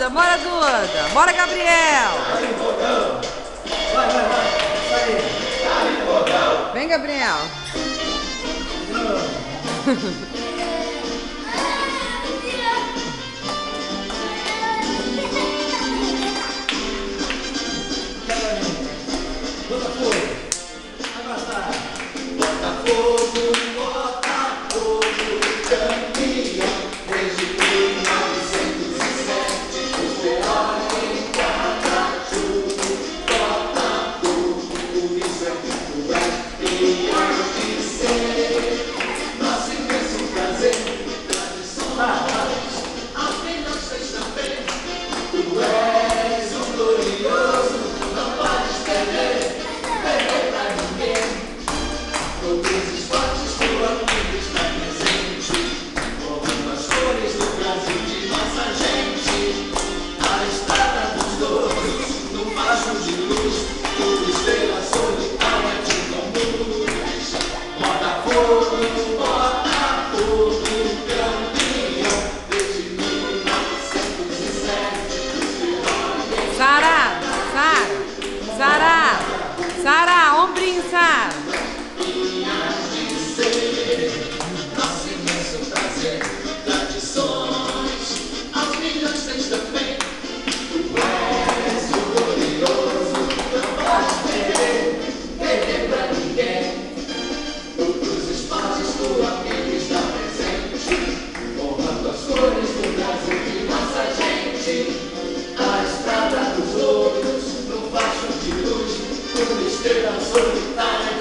Duda, bora, Duda. Bora, Gabriel. Vem, Gabriel. Sara, Sara, Sara, Sara, ombrinho, Sara. Nosso imenso prazer, tradições, aos milhões tens também. Tu és o glorioso, não podes perder pra ninguém. Todos os espaços tua vida está presente, honrando as cores do Brasil de nossa gente. A estrada dos ouros, no facho de luz, uma estrela solitária.